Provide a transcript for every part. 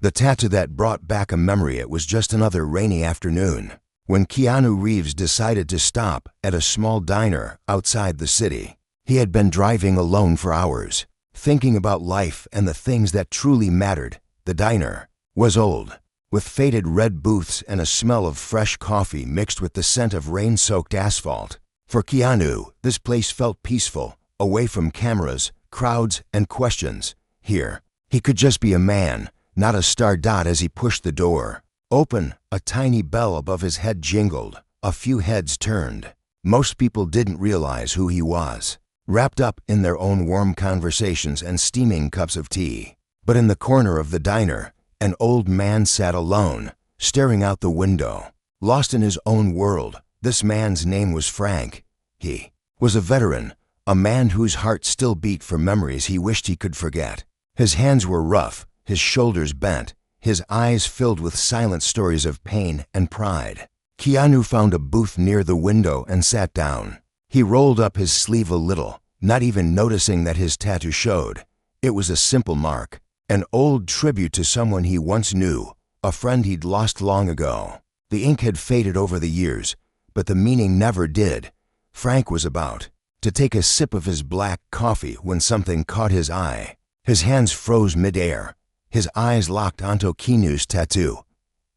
The tattoo that brought back a memory. It was just another rainy afternoon when Keanu Reeves decided to stop at a small diner outside the city. He had been driving alone for hours, thinking about life and the things that truly mattered. The diner was old, with faded red booths and a smell of fresh coffee mixed with the scent of rain-soaked asphalt. For Keanu, this place felt peaceful, away from cameras, crowds, and questions. Here, he could just be a man, not a star. As he pushed the door open, a tiny bell above his head jingled. A few heads turned. Most people didn't realize who he was, wrapped up in their own warm conversations and steaming cups of tea. But in the corner of the diner, an old man sat alone, staring out the window, lost in his own world. This man's name was Frank. He was a veteran, a man whose heart still beat for memories he wished he could forget. His hands were rough, his shoulders bent, his eyes filled with silent stories of pain and pride. Keanu found a booth near the window and sat down. He rolled up his sleeve a little, not even noticing that his tattoo showed. It was a simple mark, an old tribute to someone he once knew, a friend he'd lost long ago. The ink had faded over the years, but the meaning never did. Frank was about to take a sip of his black coffee when something caught his eye. His hands froze mid-air, his eyes locked onto Keanu's tattoo.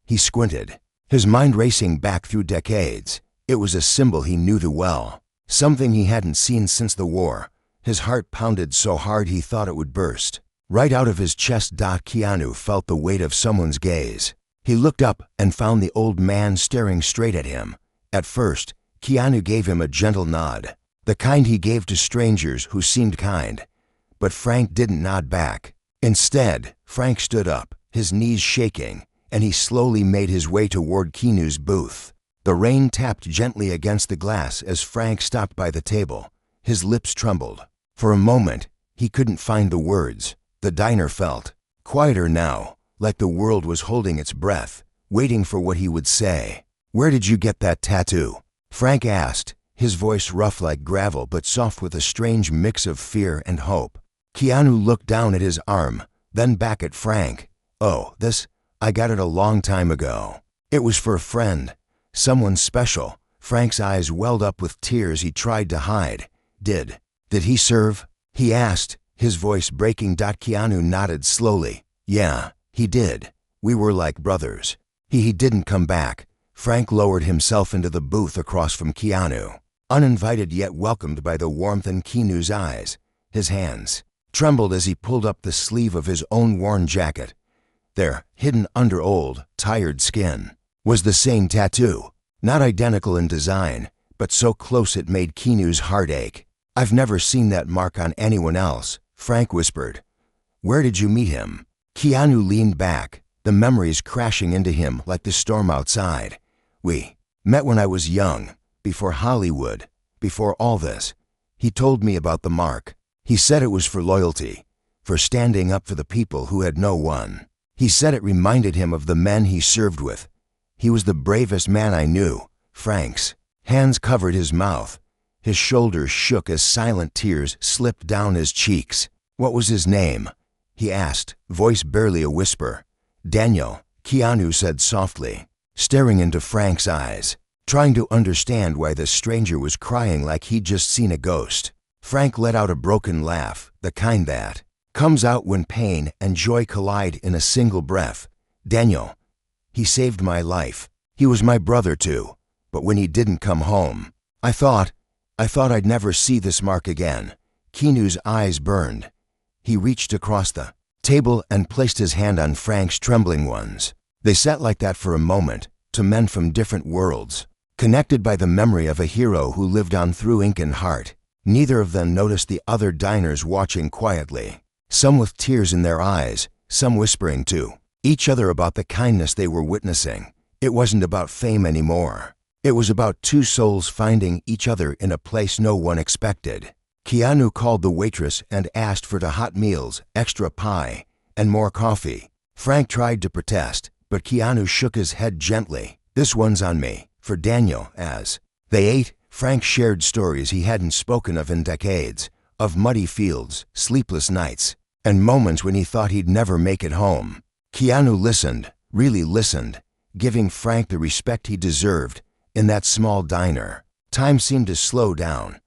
He squinted, his mind racing back through decades. It was a symbol he knew too well, something he hadn't seen since the war. His heart pounded so hard he thought it would burst right out of his chest. Keanu felt the weight of someone's gaze. He looked up and found the old man staring straight at him. At first, Keanu gave him a gentle nod, the kind he gave to strangers who seemed kind. But Frank didn't nod back. Instead, Frank stood up, his knees shaking, and he slowly made his way toward Keanu's booth. The rain tapped gently against the glass as Frank stopped by the table. His lips trembled. For a moment, he couldn't find the words. The diner felt quieter now, like the world was holding its breath, waiting for what he would say. "Where did you get that tattoo?" Frank asked, his voice rough like gravel but soft with a strange mix of fear and hope. Keanu looked down at his arm, then back at Frank. "Oh, I got it a long time ago. It was for a friend, someone special." Frank's eyes welled up with tears he tried to hide. Did he serve?" he asked, his voice breaking. Keanu nodded slowly. "Yeah, he did. We were like brothers. He didn't come back." Frank lowered himself into the booth across from Keanu, uninvited yet welcomed by the warmth in Keanu's eyes. His hands trembled as he pulled up the sleeve of his own worn jacket. There, hidden under old, tired skin, was the same tattoo. Not identical in design, but so close it made Keanu's heart ache. "I've never seen that mark on anyone else," Frank whispered. "Where did you meet him?" Keanu leaned back, the memories crashing into him like the storm outside. "We met when I was young, before Hollywood, before all this." He told me about the mark. He said it was for loyalty, for standing up for the people who had no one. He said it reminded him of the men he served with. "He was the bravest man I knew." Frank's hands covered his mouth. His shoulders shook as silent tears slipped down his cheeks. "What was his name?" he asked, voice barely a whisper. "Daniel," Keanu said softly, staring into Frank's eyes, trying to understand why the stranger was crying like he'd just seen a ghost. Frank let out a broken laugh, the kind that comes out when pain and joy collide in a single breath. "Daniel, he saved my life. He was my brother too. But when he didn't come home, I thought I'd never see this mark again." Keanu's eyes burned. He reached across the table and placed his hand on Frank's trembling ones. They sat like that for a moment, two men from different worlds, connected by the memory of a hero who lived on through ink and heart. Neither of them noticed the other diners watching quietly, some with tears in their eyes, some whispering to each other about the kindness they were witnessing. It wasn't about fame anymore. It was about two souls finding each other in a place no one expected. Keanu called the waitress and asked for the hot meals, extra pie, and more coffee. Frank tried to protest, but Keanu shook his head gently. "This one's on me, for Daniel." As they ate, Frank shared stories he hadn't spoken of in decades, of muddy fields, sleepless nights, and moments when he thought he'd never make it home. Keanu listened, really listened, giving Frank the respect he deserved in that small diner. Time seemed to slow down.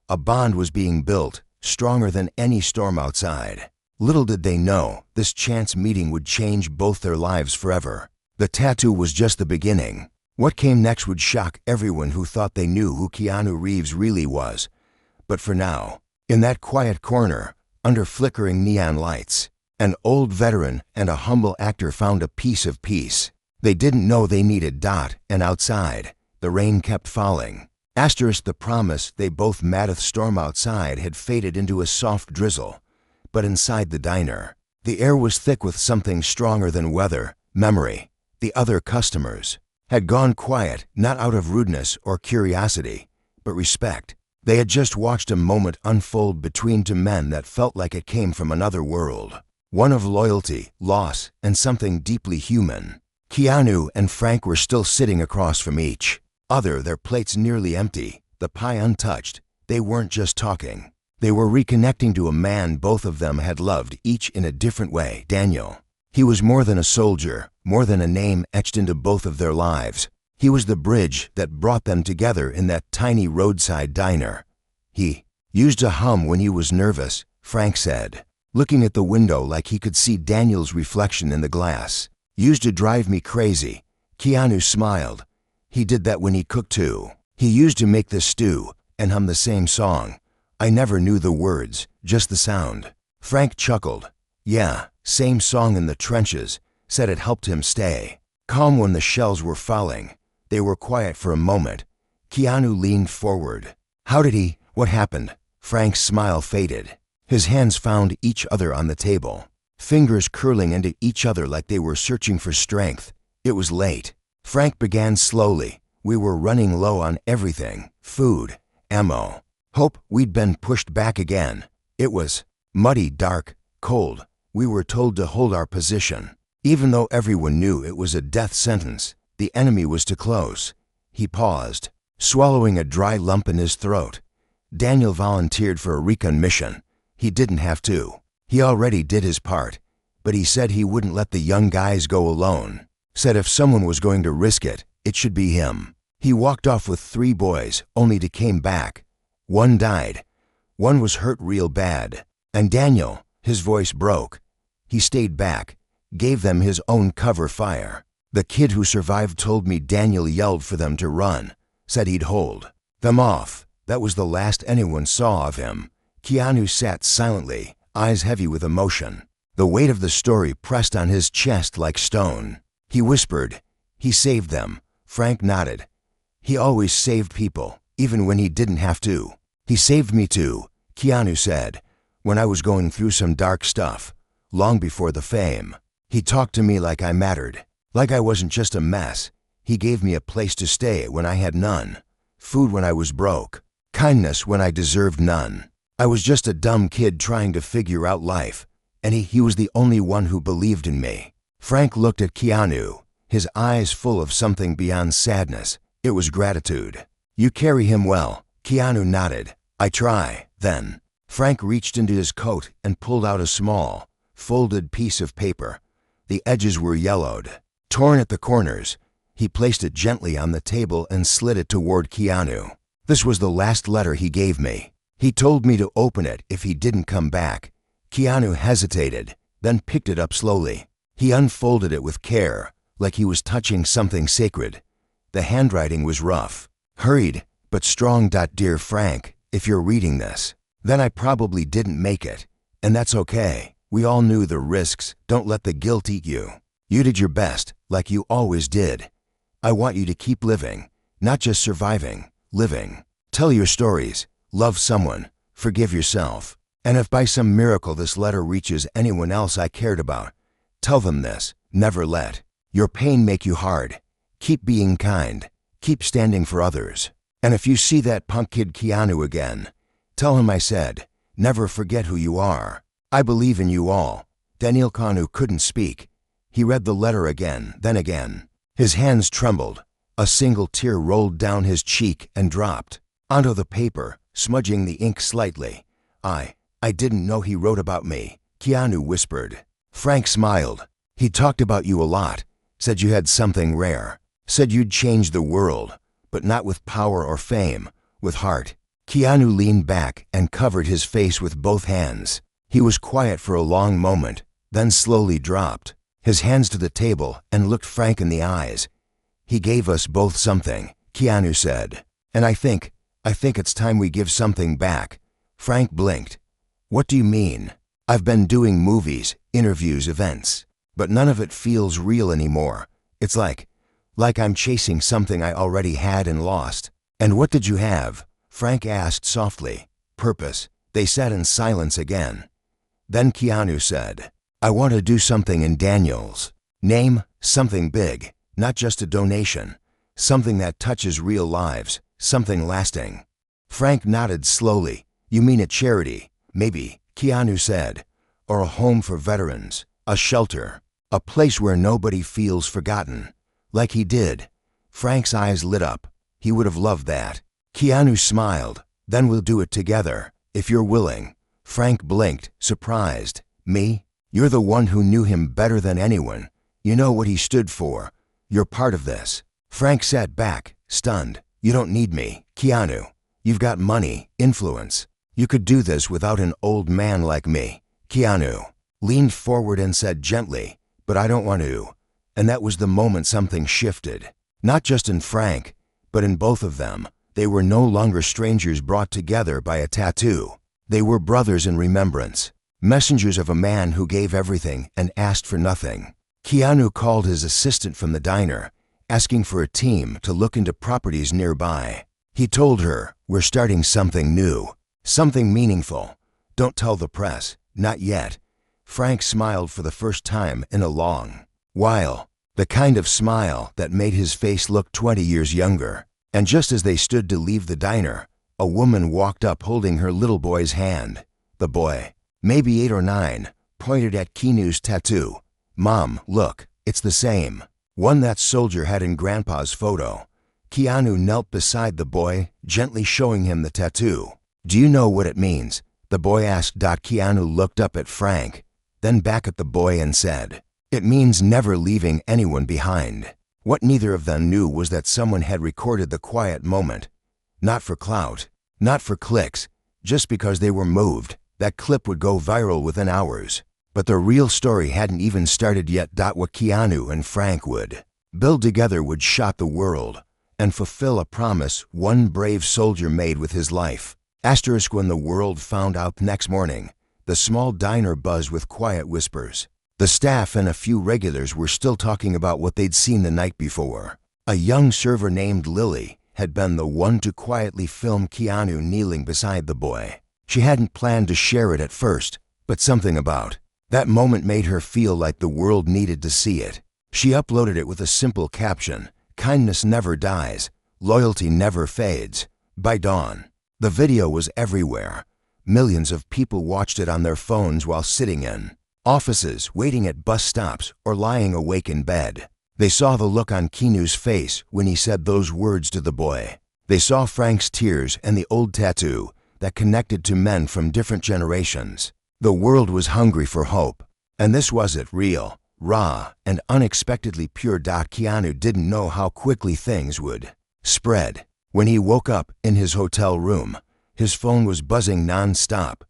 A bond was being built, stronger than any storm outside. Little did they know, this chance meeting would change both their lives forever. The tattoo was just the beginning. What came next would shock everyone who thought they knew who Keanu Reeves really was. But for now, in that quiet corner, under flickering neon lights, an old veteran and a humble actor found a piece of peace. They didn't know they needed. And outside, the rain kept falling. The promise they both met. The storm outside had faded into a soft drizzle. But inside the diner, the air was thick with something stronger than weather, memory. The other customers had gone quiet, not out of rudeness or curiosity, but respect. They had just watched a moment unfold between two men that felt like it came from another world. One of loyalty, loss, and something deeply human. Keanu and Frank were still sitting across from each other, their plates nearly empty, the pie untouched. They weren't just talking. They were reconnecting to a man both of them had loved, each in a different way. Daniel. He was more than a soldier, more than a name etched into both of their lives. He was the bridge that brought them together in that tiny roadside diner. He used to hum when he was nervous, Frank said, looking at the window like he could see Daniel's reflection in the glass. Used to drive me crazy. Keanu smiled. He did that when he cooked too. He used to make the stew and hum the same song. I never knew the words, just the sound. Frank chuckled. Yeah, same song in the trenches, said it helped him stay calm when the shells were falling. They were quiet for a moment. Keanu leaned forward. What happened? Frank's smile faded. His hands found each other on the table, fingers curling into each other like they were searching for strength. It was late. Frank began slowly. We were running low on everything, food, ammo. Hope. We'd been pushed back again. It was muddy, dark, cold. We were told to hold our position. Even though everyone knew it was a death sentence, the enemy was too close. He paused, swallowing a dry lump in his throat. Daniel volunteered for a recon mission. He didn't have to. He already did his part. But he said he wouldn't let the young guys go alone. Said if someone was going to risk it, it should be him. He walked off with 3 boys, only to came back. 1 died. 1 was hurt real bad. And Daniel, his voice broke. He stayed back, gave them his own cover fire. The kid who survived told me Daniel yelled for them to run, said he'd hold them off. That was the last anyone saw of him. Keanu sat silently, eyes heavy with emotion. The weight of the story pressed on his chest like stone. He whispered, "He saved them." Frank nodded. "He always saved people, even when he didn't have to." "He saved me too," Keanu said, "when I was going through some dark stuff, long before the fame. He talked to me like I mattered, like I wasn't just a mess. He gave me a place to stay when I had none, food when I was broke, kindness when I deserved none. I was just a dumb kid trying to figure out life, and he was the only one who believed in me." Frank looked at Keanu, his eyes full of something beyond sadness. It was gratitude. "You carry him well." Keanu nodded. "I try." Then Frank reached into his coat and pulled out a small, folded piece of paper. The edges were yellowed, torn at the corners. He placed it gently on the table and slid it toward Keanu. "This was the last letter he gave me. He told me to open it if he didn't come back." Keanu hesitated, then picked it up slowly. He unfolded it with care, like he was touching something sacred. The handwriting was rough, hurried, but strong. "Dear Frank, if you're reading this, then I probably didn't make it, and that's okay. We all knew the risks. Don't let the guilt eat you. You did your best, like you always did. I want you to keep living, not just surviving, living. Tell your stories, love someone, forgive yourself. And if by some miracle this letter reaches anyone else I cared about, tell them this. Never let your pain make you hard. Keep being kind. Keep standing for others. And if you see that punk kid Keanu again, tell him I said, never forget who you are. I believe in you all." Daniel Keanu couldn't speak. He read the letter again, then again. His hands trembled. A single tear rolled down his cheek and dropped onto the paper, smudging the ink slightly. I didn't know he wrote about me," Keanu whispered. Frank smiled. He talked about you a lot, said you had something rare, said you'd change the world, but not with power or fame, with heart. Keanu leaned back and covered his face with both hands. He was quiet for a long moment, then slowly dropped his hands to the table and looked Frank in the eyes. He gave us both something, Keanu said, and I think it's time we give something back. Frank blinked. What do you mean? I've been doing movies, interviews, events, but none of it feels real anymore. It's like I'm chasing something I already had and lost. And what did you have? Frank asked softly. Purpose. They sat in silence again. Then Keanu said, I want to do something in Daniel's name, something big, not just a donation, something that touches real lives, something lasting. Frank nodded slowly. You mean a charity, maybe, Keanu said, or a home for veterans, a shelter, a place where nobody feels forgotten, like he did. Frank's eyes lit up. He would have loved that. Keanu smiled. Then we'll do it together, if you're willing. Frank blinked, surprised. Me? You're the one who knew him better than anyone. You know what he stood for. You're part of this. Frank sat back, stunned. You don't need me, Keanu. You've got money, influence. You could do this without an old man like me. Keanu leaned forward and said gently, but I don't want to. And that was the moment something shifted. Not just in Frank, but in both of them. They were no longer strangers brought together by a tattoo. They were brothers in remembrance, messengers of a man who gave everything and asked for nothing. Keanu called his assistant from the diner, asking for a team to look into properties nearby. He told her, we're starting something new, something meaningful. Don't tell the press, not yet. Frank smiled for the first time in a long while, the kind of smile that made his face look 20 years younger. And just as they stood to leave the diner, a woman walked up holding her little boy's hand. The boy, maybe 8 or 9, pointed at Keanu's tattoo. Mom, look, it's the same one that soldier had in Grandpa's photo. Keanu knelt beside the boy, gently showing him the tattoo. Do you know what it means? The boy asked. Keanu looked up at Frank, then back at the boy and said, it means never leaving anyone behind. What neither of them knew was that someone had recorded the quiet moment. Not for clout, not for clicks, just because they were moved. That clip would go viral within hours. But the real story hadn't even started yet. What Keanu and Frank would build together would shock the world and fulfill a promise one brave soldier made with his life. When the world found out next morning, the small diner buzzed with quiet whispers. The staff and a few regulars were still talking about what they'd seen the night before. A young server named Lily had been the one to quietly film Keanu kneeling beside the boy. She hadn't planned to share it at first, but something about that moment made her feel like the world needed to see it. She uploaded it with a simple caption, kindness never dies, loyalty never fades. By dawn, the video was everywhere. Millions of people watched it on their phones while sitting in offices, waiting at bus stops, or lying awake in bed. They saw the look on Keanu's face when he said those words to the boy. They saw Frank's tears and the old tattoo that connected to men from different generations. The world was hungry for hope, and this was it, real, raw, and unexpectedly pure. Keanu didn't know how quickly things would spread. When he woke up in his hotel room, his phone was buzzing non-stop.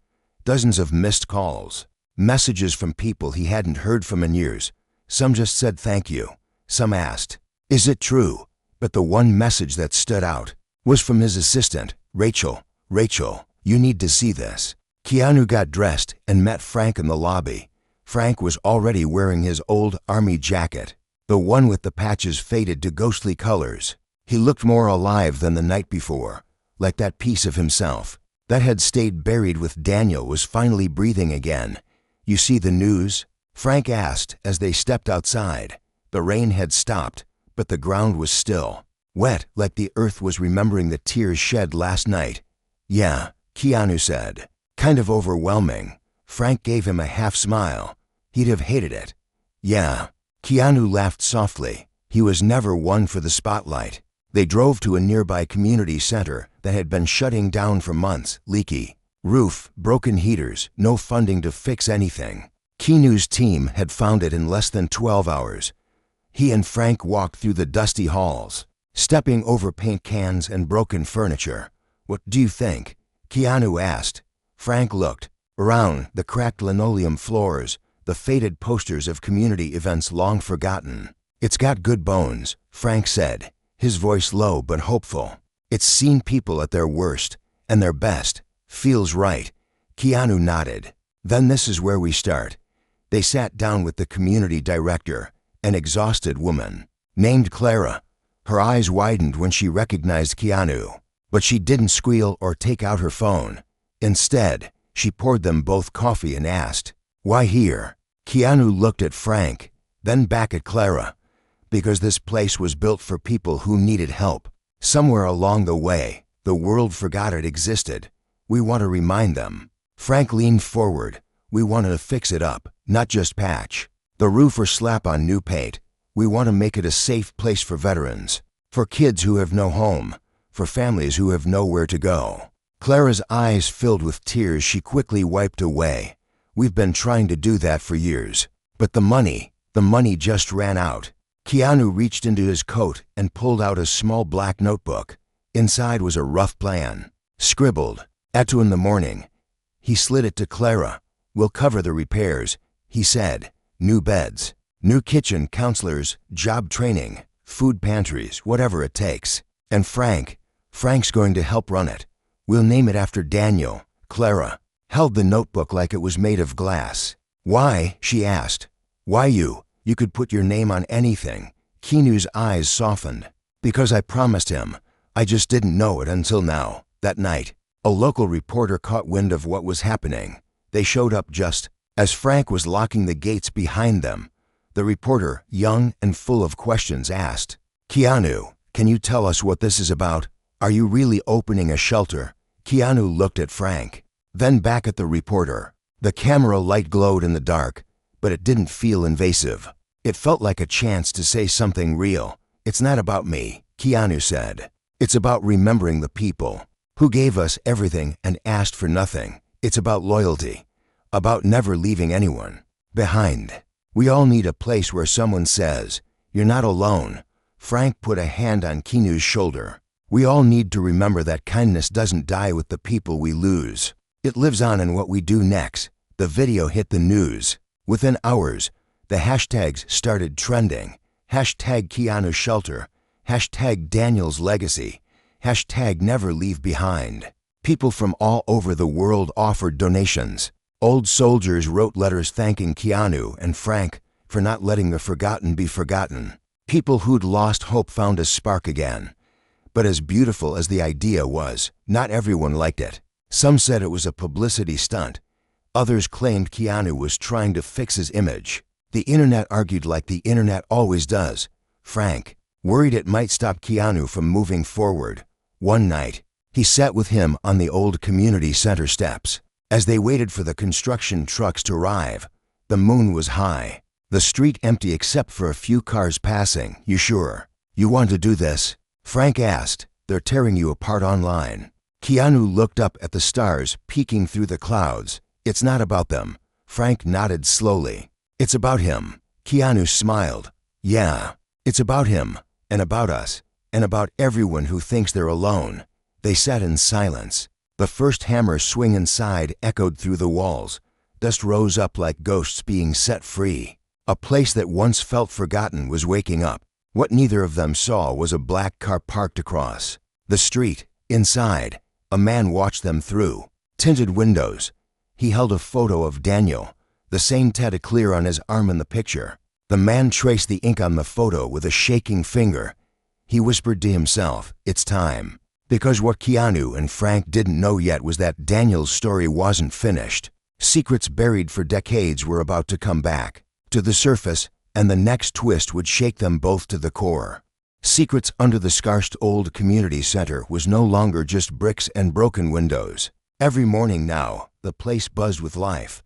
Dozens of missed calls. Messages from people he hadn't heard from in years. Some just said thank you. Some asked, is it true? But the one message that stood out was from his assistant, Rachel. Rachel, you need to see this. Keanu got dressed and met Frank in the lobby. Frank was already wearing his old army jacket, the one with the patches faded to ghostly colors. He looked more alive than the night before, like that piece of himself that had stayed buried with Daniel was finally breathing again. You see the news? Frank asked as they stepped outside. The rain had stopped, but the ground was still wet, like the earth was remembering the tears shed last night. Yeah, Keanu said. Kind of overwhelming. Frank gave him a half smile. He'd have hated it. Yeah. Keanu laughed softly. He was never one for the spotlight. They drove to a nearby community center that had been shutting down for months. Leaky roof, broken heaters, no funding to fix anything. Keanu's team had found it in less than 12 hours. He and Frank walked through the dusty halls, stepping over paint cans and broken furniture. "What do you think?" Keanu asked. Frank looked around the cracked linoleum floors, the faded posters of community events long forgotten. "It's got good bones," Frank said, his voice low but hopeful. "It's seen people at their worst and their best. Feels right." Keanu nodded. "Then this is where we start." They sat down with the community director, an exhausted woman named Clara. Her eyes widened when she recognized Keanu, but she didn't squeal or take out her phone. Instead, she poured them both coffee and asked, "Why here?" Keanu looked at Frank, then back at Clara. "Because this place was built for people who needed help. Somewhere along the way, the world forgot it existed. We want to remind them." Frank leaned forward. "We want to fix it up, not just patch the roof or slap on new paint. We want to make it a safe place for veterans, for kids who have no home, for families who have nowhere to go." Clara's eyes filled with tears she quickly wiped away. "We've been trying to do that for years, but the money just ran out." Keanu reached into his coat and pulled out a small black notebook. Inside was a rough plan, scribbled, "at 2 in the morning." He slid it to Clara. "We'll cover the repairs," he said. "New beds, new kitchen, counselors, job training, food pantries, whatever it takes. And Frank's going to help run it. We'll name it after Daniel." Clara held the notebook like it was made of glass. "Why?" she asked. "Why you? You could put your name on anything." Keanu's eyes softened. "Because I promised him. I just didn't know it until now." That night, a local reporter caught wind of what was happening. They showed up just as Frank was locking the gates behind them. The reporter, young and full of questions, asked, "Keanu, can you tell us what this is about? Are you really opening a shelter?" Keanu looked at Frank, then back at the reporter. The camera light glowed in the dark, but it didn't feel invasive. It felt like a chance to say something real. "It's not about me," Keanu said. "It's about remembering the people who gave us everything and asked for nothing. It's about loyalty, about never leaving anyone behind. We all need a place where someone says, 'You're not alone.'" Frank put a hand on Keanu's shoulder. "We all need to remember that kindness doesn't die with the people we lose. It lives on in what we do next." The video hit the news. Within hours, the hashtags started trending. Hashtag Keanu Shelter, hashtag Daniel's Legacy, hashtag Never Leave Behind. People from all over the world offered donations. Old soldiers wrote letters thanking Keanu and Frank for not letting the forgotten be forgotten. People who'd lost hope found a spark again. But as beautiful as the idea was, not everyone liked it. Some said it was a publicity stunt. Others claimed Keanu was trying to fix his image. The internet argued like the internet always does. Frank worried it might stop Keanu from moving forward. One night, he sat with him on the old community center steps. As they waited for the construction trucks to arrive, the moon was high, the street empty except for a few cars passing. "You sure you want to do this?" Frank asked. "They're tearing you apart online." Keanu looked up at the stars peeking through the clouds. "It's not about them." Frank nodded slowly. "It's about him." Keanu smiled. "Yeah, it's about him, and about us, and about everyone who thinks they're alone." They sat in silence. The first hammer swing inside echoed through the walls. Dust rose up like ghosts being set free. A place that once felt forgotten was waking up. What neither of them saw was a black car parked across the street. Inside, a man watched them through tinted windows. He held a photo of Daniel, the same tattoo clear on his arm in the picture. The man traced the ink on the photo with a shaking finger. He whispered to himself, "It's time." Because what Keanu and Frank didn't know yet was that Daniel's story wasn't finished. Secrets buried for decades were about to come back to the surface, and the next twist would shake them both to the core. Secrets under the scarced old community center was no longer just bricks and broken windows. Every morning now, the place buzzed with life.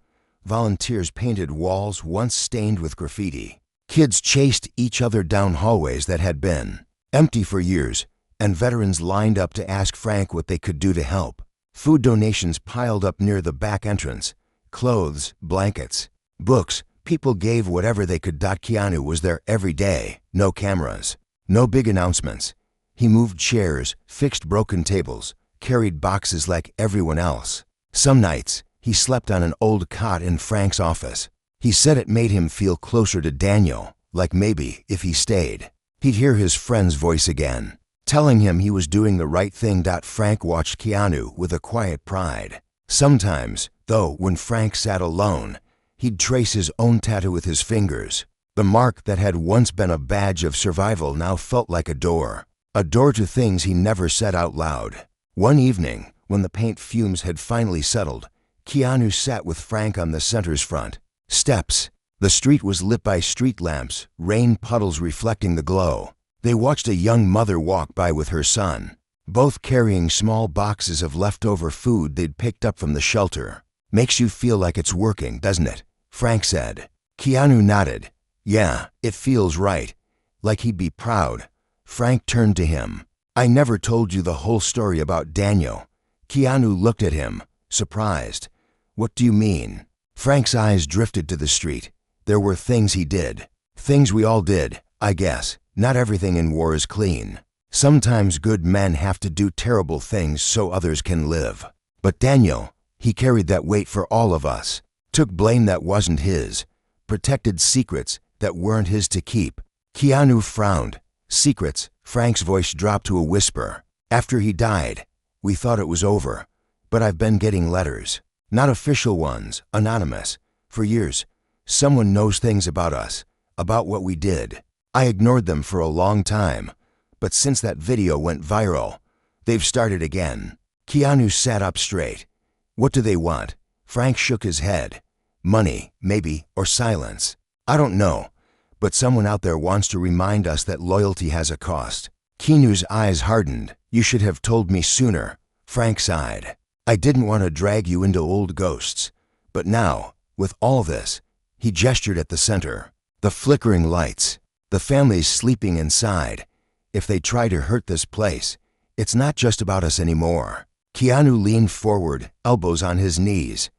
Volunteers painted walls once stained with graffiti. Kids chased each other down hallways that had been empty for years, and veterans lined up to ask Frank what they could do to help. Food donations piled up near the back entrance. Clothes, blankets, Books, people gave whatever they could. Keanu was there every day. No cameras. No big announcements. He moved chairs, fixed broken tables, carried boxes like everyone else. Some nights, he slept on an old cot in Frank's office. He said it made him feel closer to Daniel, like maybe, if he stayed, he'd hear his friend's voice again, telling him he was doing the right thing. Frank watched Keanu with a quiet pride. Sometimes, though, when Frank sat alone, he'd trace his own tattoo with his fingers. The mark that had once been a badge of survival now felt like a door to things he never said out loud. One evening, when the paint fumes had finally settled, Keanu sat with Frank on the center's front steps. The street was lit by street lamps, rain puddles reflecting the glow. They watched a young mother walk by with her son, both carrying small boxes of leftover food they'd picked up from the shelter. "Makes you feel like it's working, doesn't it?" Frank said. Keanu nodded. "Yeah, it feels right. Like he'd be proud." Frank turned to him. "I never told you the whole story about Daniel." Keanu looked at him, surprised. "What do you mean?" Frank's eyes drifted to the street. There were things he did. Things we all did, I guess. Not everything in war is clean. Sometimes good men have to do terrible things so others can live. But Daniel, he carried that weight for all of us. Took blame that wasn't his. Protected secrets that weren't his to keep. Keanu frowned. "Secrets," Frank's voice dropped to a whisper. "After he died, we thought it was over. But I've been getting letters. Not official ones, anonymous. For years, someone knows things about us, about what we did. I ignored them for a long time. But since that video went viral, they've started again." Keanu sat up straight. "What do they want?" Frank shook his head. "Money, maybe, or silence. I don't know. But someone out there wants to remind us that loyalty has a cost." Keanu's eyes hardened. "You should have told me sooner." Frank sighed. "I didn't want to drag you into old ghosts. But now, with all this," he gestured at the center. "The flickering lights, the families sleeping inside. If they try to hurt this place, it's not just about us anymore." Keanu leaned forward, elbows on his knees.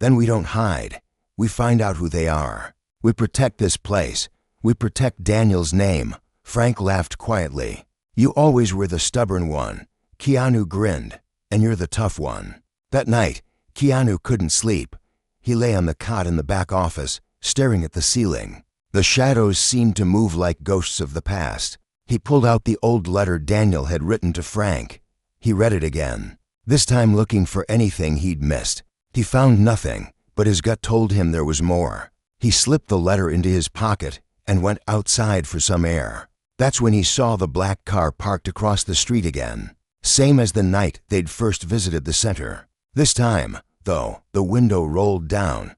"Then we don't hide. We find out who they are. We protect this place. We protect Daniel's name." Frank laughed quietly. "You always were the stubborn one." Keanu grinned. "And you're the tough one." That night, Keanu couldn't sleep. He lay on the cot in the back office, staring at the ceiling. The shadows seemed to move like ghosts of the past. He pulled out the old letter Daniel had written to Frank. He read it again, this time looking for anything he'd missed. He found nothing, but his gut told him there was more. He slipped the letter into his pocket and went outside for some air. That's when he saw the black car parked across the street again. Same as the night they'd first visited the center. This time, though, the window rolled down.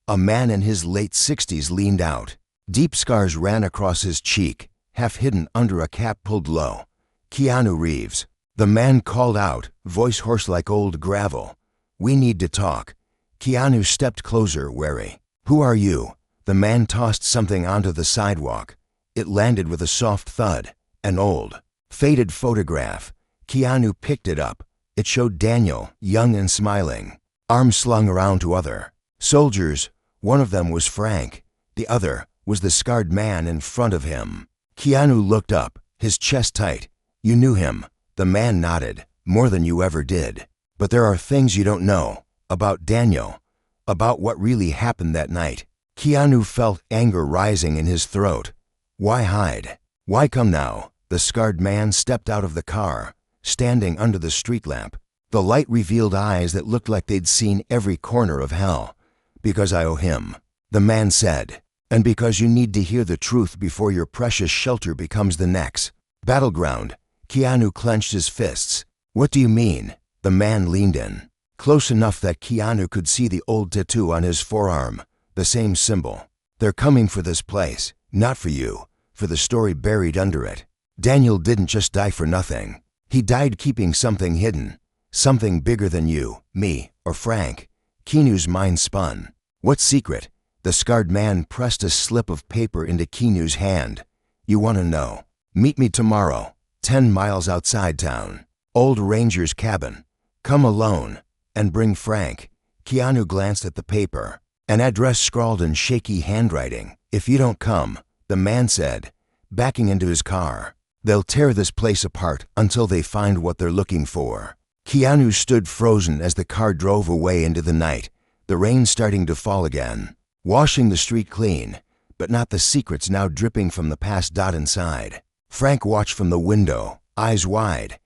A man in his late 60s leaned out. Deep scars ran across his cheek, half hidden under a cap pulled low. "Keanu Reeves." The man called out, voice hoarse like old gravel. "We need to talk." Keanu stepped closer, wary. "Who are you?" The man tossed something onto the sidewalk. It landed with a soft thud. An old, faded photograph. Keanu picked it up. It showed Daniel, young and smiling, arms slung around to other soldiers. One of them was Frank. The other was the scarred man in front of him. Keanu looked up, his chest tight. "You knew him." The man nodded. "More than you ever did. But there are things you don't know. About Daniel. About what really happened that night." Keanu felt anger rising in his throat. Why hide? Why come now? The scarred man stepped out of the car, standing under the street lamp. The light revealed eyes that looked like they'd seen every corner of hell. "Because I owe him," the man said. "And because you need to hear the truth before your precious shelter becomes the next battleground." Keanu clenched his fists. "What do you mean?" The man leaned in, close enough that Keanu could see the old tattoo on his forearm, the same symbol. "They're coming for this place, not for you, for the story buried under it. Daniel didn't just die for nothing. He died keeping something hidden, something bigger than you, me, or Frank." Keanu's mind spun. "What secret?" The scarred man pressed a slip of paper into Keanu's hand. "You want to know? Meet me tomorrow, 10 miles outside town. Old Ranger's cabin. Come alone, and bring Frank." Keanu glanced at the paper. An address scrawled in shaky handwriting. "If you don't come," the man said, backing into his car, "they'll tear this place apart until they find what they're looking for." Keanu stood frozen as the car drove away into the night, the rain starting to fall again, washing the street clean, but not the secrets now dripping from the past. Inside, Frank watched from the window, eyes wide.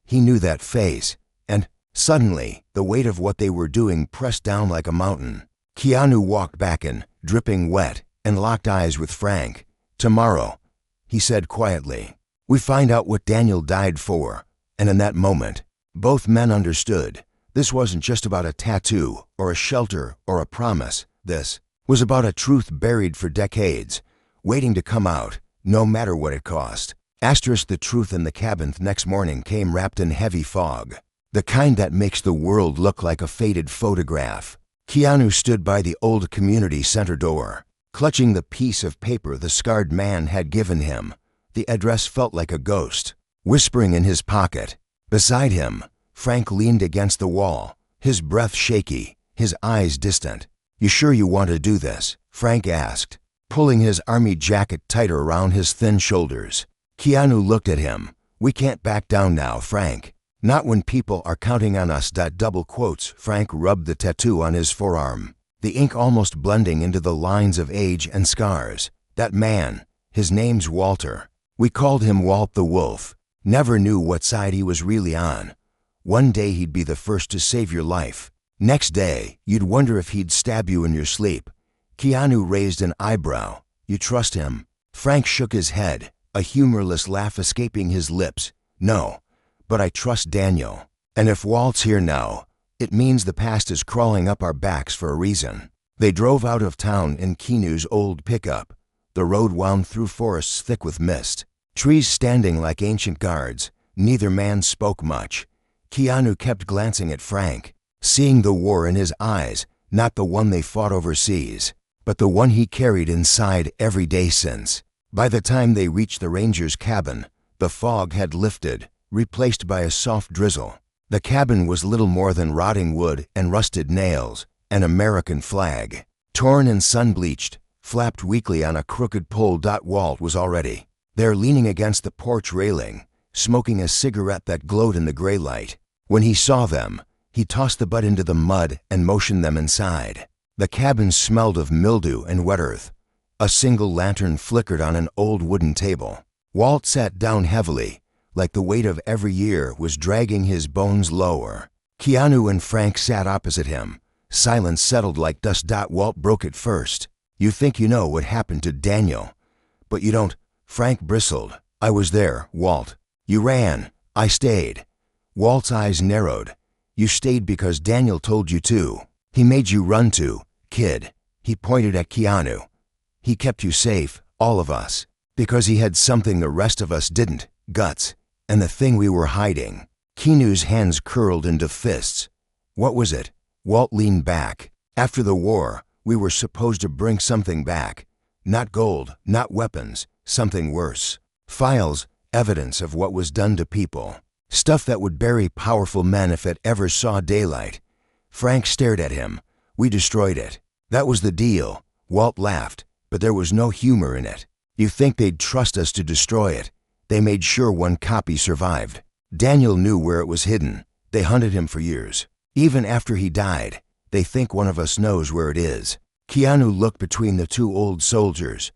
He knew that face, and suddenly, the weight of what they were doing pressed down like a mountain. Keanu walked back in, dripping wet, and locked eyes with Frank. "Tomorrow," he said quietly, "we find out what Daniel died for." And in that moment, both men understood. This wasn't just about a tattoo, or a shelter, or a promise. This was about a truth buried for decades, waiting to come out, no matter what it cost. The truth in the cabin next morning came wrapped in heavy fog, the kind that makes the world look like a faded photograph. Keanu stood by the old community center door, clutching the piece of paper the scarred man had given him. The address felt like a ghost, whispering in his pocket. Beside him, Frank leaned against the wall, his breath shaky, his eyes distant. "You sure you want to do this?" Frank asked, pulling his army jacket tighter around his thin shoulders. Keanu looked at him. "We can't back down now, Frank. Not when people are counting on us." Double quotes. Frank rubbed the tattoo on his forearm, the ink almost blending into the lines of age and scars. "That man, his name's Walter. We called him Walt the Wolf. Never knew what side he was really on. One day he'd be the first to save your life. Next day, you'd wonder if he'd stab you in your sleep." Keanu raised an eyebrow. "You trust him?" Frank shook his head, a humorless laugh escaping his lips. "No, but I trust Daniel. And if Walt's here now, it means the past is crawling up our backs for a reason." They drove out of town in Keanu's old pickup. The road wound through forests thick with mist, trees standing like ancient guards. Neither man spoke much. Keanu kept glancing at Frank, seeing the war in his eyes, not the one they fought overseas, but the one he carried inside every day since. By the time they reached the ranger's cabin, the fog had lifted, replaced by a soft drizzle. The cabin was little more than rotting wood and rusted nails. An American flag, torn and sun-bleached, flapped weakly on a crooked pole. Walt was already there, leaning against the porch railing, smoking a cigarette that glowed in the gray light. When he saw them, he tossed the butt into the mud and motioned them inside. The cabin smelled of mildew and wet earth. A single lantern flickered on an old wooden table. Walt sat down heavily, like the weight of every year was dragging his bones lower. Keanu and Frank sat opposite him. Silence settled like dust. Walt broke it first. "You think you know what happened to Daniel, but you don't." Frank bristled. "I was there, Walt. You ran. I stayed." Walt's eyes narrowed. "You stayed because Daniel told you to. He made you run to, kid." He pointed at Keanu. "He kept you safe, all of us, because he had something the rest of us didn't, guts, and the thing we were hiding." Keanu's hands curled into fists. "What was it?" Walt leaned back. "After the war, we were supposed to bring something back. Not gold, not weapons, something worse. Files, evidence of what was done to people. Stuff that would bury powerful men if it ever saw daylight." Frank stared at him. "We destroyed it. That was the deal." Walt laughed, but there was no humor in it. "You think they'd trust us to destroy it? They made sure one copy survived. Daniel knew where it was hidden. They hunted him for years. Even after he died, they think one of us knows where it is." Keanu looked between the two old soldiers.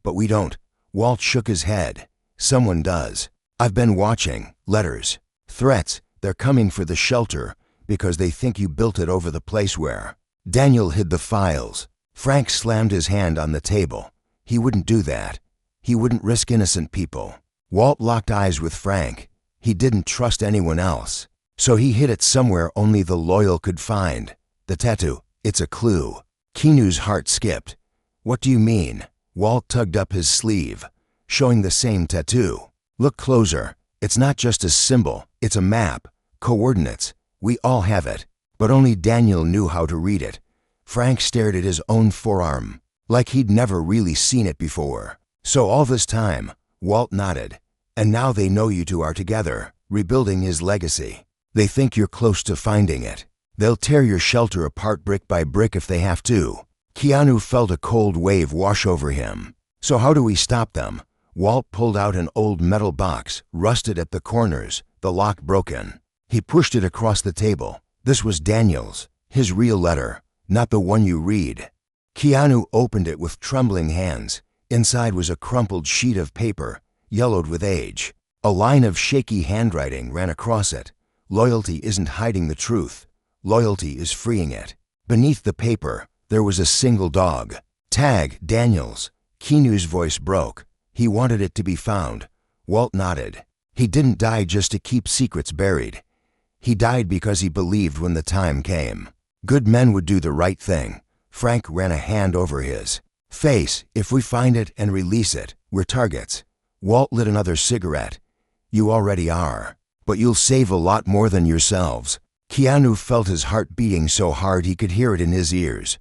"But we don't." Walt shook his head. "Someone does. I've been watching. Letters. Threats. They're coming for the shelter because they think you built it over the place where Daniel hid the files." Frank slammed his hand on the table. "He wouldn't do that. He wouldn't risk innocent people." Walt locked eyes with Frank. He didn't trust anyone else, so he hid it somewhere only the loyal could find. "The tattoo. It's a clue." Keanu's heart skipped. "What do you mean?" Walt tugged up his sleeve, showing the same tattoo. "Look closer. It's not just a symbol, it's a map. Coordinates. We all have it, but only Daniel knew how to read it." Frank stared at his own forearm, like he'd never really seen it before. "So all this time," Walt nodded, "and now they know you two are together, rebuilding his legacy. They think you're close to finding it. They'll tear your shelter apart brick by brick if they have to." Keanu felt a cold wave wash over him. So how do we stop them? Walt pulled out an old metal box, rusted at the corners, the lock broken. He pushed it across the table. This was Daniel's, his real letter, not the one you read. Keanu opened it with trembling hands. Inside was a crumpled sheet of paper, yellowed with age. A line of shaky handwriting ran across it. Loyalty isn't hiding the truth. Loyalty is freeing it. Beneath the paper, there was a single dog. Tag, Daniels. Keanu's voice broke. He wanted it to be found. Walt nodded. He didn't die just to keep secrets buried. He died because he believed when the time came. Good men would do the right thing. Frank ran a hand over his face. If we find it and release it, we're targets. Walt lit another cigarette. You already are. But you'll save a lot more than yourselves. Keanu felt his heart beating so hard he could hear it in his ears.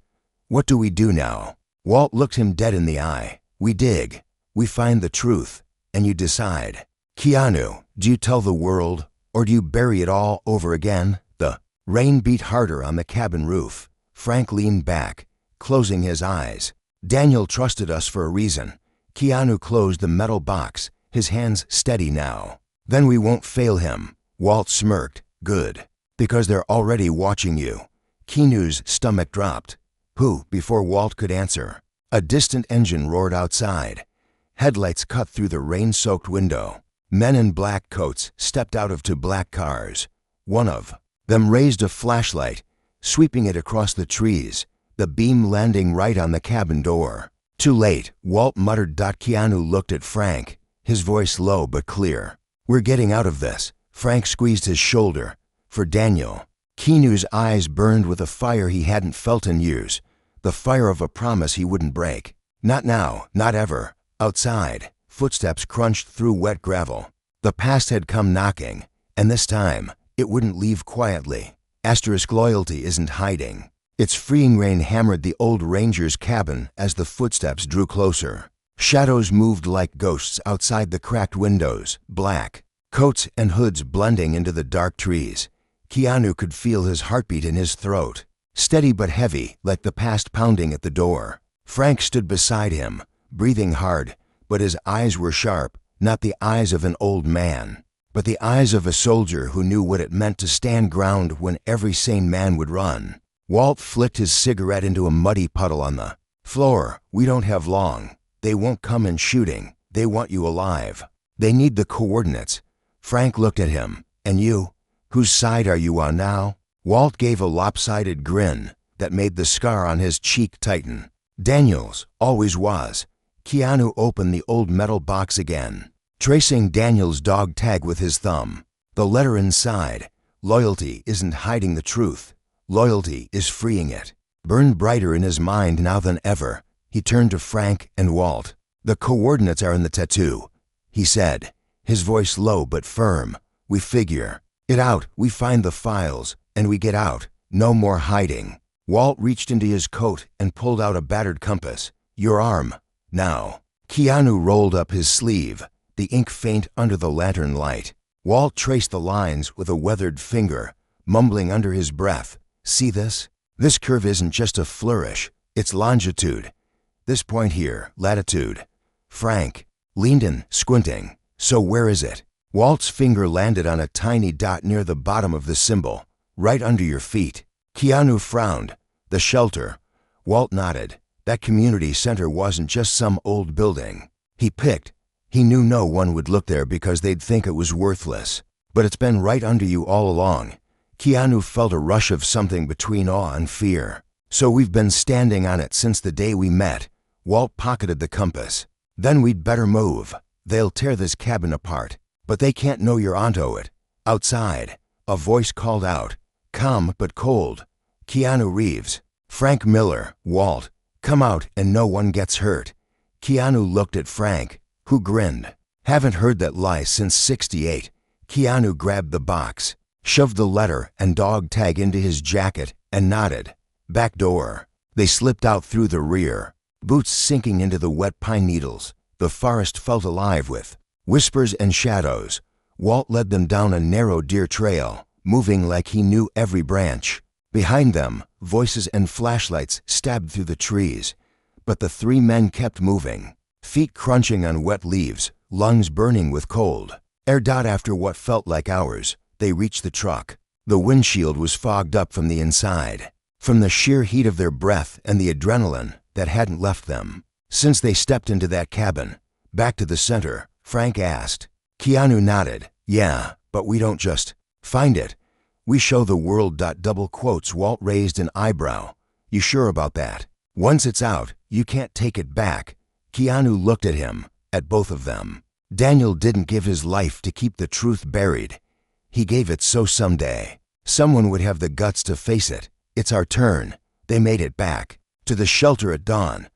What do we do now? Walt looked him dead in the eye. We dig. We find the truth. And you decide. Keanu, do you tell the world, or do you bury it all over again? The rain beat harder on the cabin roof. Frank leaned back, closing his eyes. Daniel trusted us for a reason. Keanu closed the metal box, his hands steady now. Then we won't fail him. Walt smirked. Good. Because they're already watching you. Keanu's stomach dropped. Who? Before Walt could answer. A distant engine roared outside. Headlights cut through the rain-soaked window. Men in black coats stepped out of two black cars. One of them raised a flashlight, sweeping it across the trees, the beam landing right on the cabin door. Too late, Walt muttered. Keanu looked at Frank, his voice low but clear. We're getting out of this. Frank squeezed his shoulder. For Daniel. Keanu's eyes burned with a fire he hadn't felt in years, the fire of a promise he wouldn't break. Not now, not ever. Outside, footsteps crunched through wet gravel. The past had come knocking, and this time, it wouldn't leave quietly. Asterisk loyalty isn't hiding. Its freeing rain hammered the old ranger's cabin as the footsteps drew closer. Shadows moved like ghosts outside the cracked windows, black, coats and hoods blending into the dark trees. Keanu could feel his heartbeat in his throat, steady but heavy, like the past pounding at the door. Frank stood beside him, breathing hard, but his eyes were sharp, not the eyes of an old man, but the eyes of a soldier who knew what it meant to stand ground when every sane man would run. Walt flicked his cigarette into a muddy puddle on the floor. We don't have long. They won't come in shooting. They want you alive. They need the coordinates. Frank looked at him. And you? Whose side are you on now? Walt gave a lopsided grin that made the scar on his cheek tighten. Daniel's, always was. Keanu opened the old metal box again, tracing Daniel's dog tag with his thumb. The letter inside. Loyalty isn't hiding the truth. Loyalty is freeing it. Burned brighter in his mind now than ever. He turned to Frank and Walt. The coordinates are in the tattoo, he said, his voice low but firm. We figure it out. We find the files, and we get out. No more hiding. Walt reached into his coat and pulled out a battered compass. Your arm. Now. Keanu rolled up his sleeve, the ink faint under the lantern light. Walt traced the lines with a weathered finger, mumbling under his breath. See this? This curve isn't just a flourish. It's longitude. This point here, latitude. Frank leaned in, squinting. So where is it? Walt's finger landed on a tiny dot near the bottom of the symbol, right under your feet. Keanu frowned. The shelter. Walt nodded. That community center wasn't just some old building. He picked. He knew no one would look there because they'd think it was worthless. But it's been right under you all along. Keanu felt a rush of something between awe and fear. So we've been standing on it since the day we met. Walt pocketed the compass. Then we'd better move. They'll tear this cabin apart. But they can't know you're onto it. Outside, a voice called out, calm but cold. KeanuReeves. Frank Miller. Walt. Come out and no one gets hurt. Keanu looked at Frank, who grinned. Haven't heard that lie since '68. Keanu grabbed the box, shoved the letter and dog tag into his jacket, and nodded. Back door. They slipped out through the rear, boots sinking into the wet pine needles. The forest felt alive with whispers and shadows. Walt led them down a narrow deer trail, moving like he knew every branch. Behind them, voices and flashlights stabbed through the trees. But the three men kept moving, feet crunching on wet leaves, lungs burning with cold. After what felt like hours, they reached the truck. The windshield was fogged up from the inside, from the sheer heat of their breath and the adrenaline that hadn't left them. Since they stepped into that cabin, back to the center, Frank asked. Keanu nodded. Yeah, but we don't just find it. We show the world. Double quotes. Walt raised an eyebrow. You sure about that? Once it's out, you can't take it back. Keanu looked at him, at both of them. Daniel didn't give his life to keep the truth buried. He gave it so someday someone would have the guts to face it. It's our turn. They made it back to the shelter at dawn.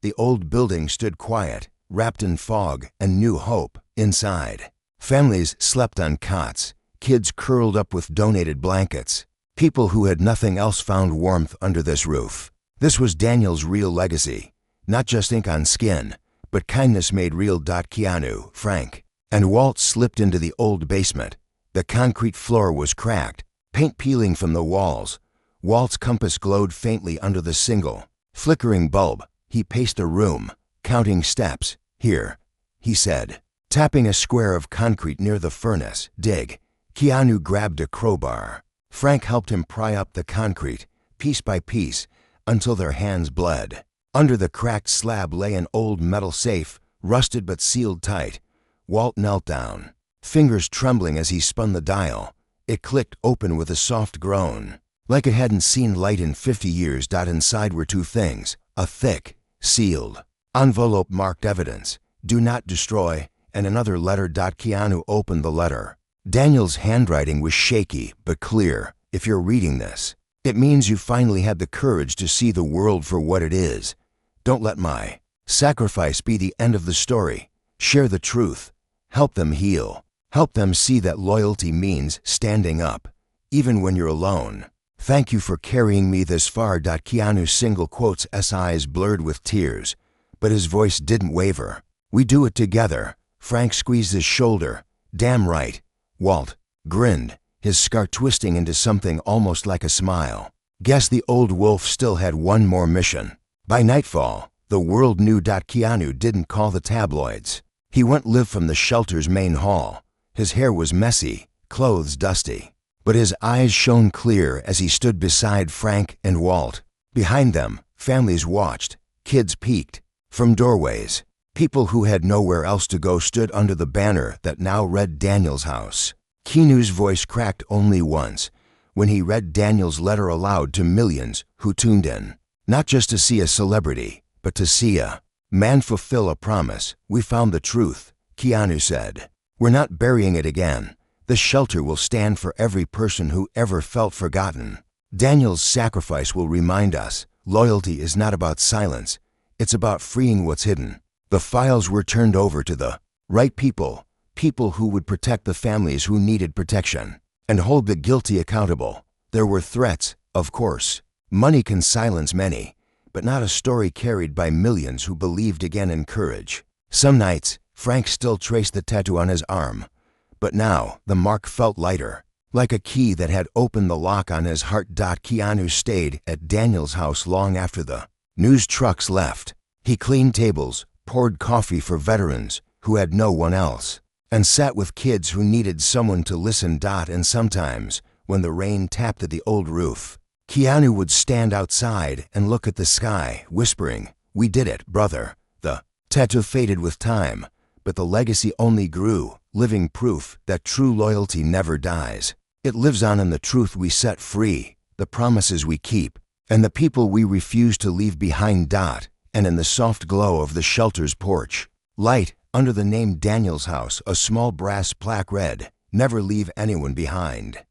The old building stood quiet, wrapped in fog and new hope inside. Families slept on cots, kids curled up with donated blankets. People who had nothing else found warmth under this roof. This was Daniel's real legacy, not just ink on skin, but kindness made real. Keanu, Frank, and Walt slipped into the old basement. The concrete floor was cracked, paint peeling from the walls. Walt's compass glowed faintly under the single, flickering bulb. He paced the room, counting steps. Here, he said, tapping a square of concrete near the furnace. Dig. Keanu grabbed a crowbar. Frank helped him pry up the concrete, piece by piece, until their hands bled. Under the cracked slab lay an old metal safe, rusted but sealed tight. Walt knelt down, fingers trembling as he spun the dial. It clicked open with a soft groan, like it hadn't seen light in 50 years. Inside were two things, a thick, sealed envelope marked evidence, do not destroy, and another letter. Keanu opened the letter. Daniel's handwriting was shaky but clear. If you're reading this, it means you finally had the courage to see the world for what it is. Don't let my sacrifice be the end of the story. Share the truth. Help them heal. Help them see that loyalty means standing up, even when you're alone. Thank you for carrying me this far. Keanu's single quotes, eyes blurred with tears, but his voice didn't waver. We do it together. Frank squeezed his shoulder. Damn right. Walt grinned, his scar twisting into something almost like a smile. Guess the old wolf still had one more mission. By nightfall, the world knew. Keanu didn't call the tabloids. He went live from the shelter's main hall. His hair was messy, clothes dusty, but his eyes shone clear as he stood beside Frank and Walt. Behind them, families watched, kids peeked. From doorways, people who had nowhere else to go stood under the banner that now read Daniel's house. Keanu's voice cracked only once, when he read Daniel's letter aloud to millions who tuned in, not just to see a celebrity, but to see a man fulfill a promise. We found the truth, Keanu said. We're not burying it again. The shelter will stand for every person who ever felt forgotten. Daniel's sacrifice will remind us, loyalty is not about silence. It's about freeing what's hidden. The files were turned over to the right people, people who would protect the families who needed protection, and hold the guilty accountable. There were threats, of course. Money can silence many, but not a story carried by millions who believed again in courage. Some nights, Frank still traced the tattoo on his arm, but now the mark felt lighter, like a key that had opened the lock on his heart. Keanu stayed at Daniel's house long after the news trucks left. He cleaned tables, poured coffee for veterans who had no one else, and sat with kids who needed someone to listen. And sometimes, when the rain tapped at the old roof, Keanu would stand outside and look at the sky, whispering, "We did it, brother." The tattoo faded with time, but the legacy only grew, living proof that true loyalty never dies. It lives on in the truth we set free, the promises we keep, and the people we refuse to leave behind. And in the soft glow of the shelter's porch, light under the name Daniel's house, a small brass plaque read, "Never leave anyone behind."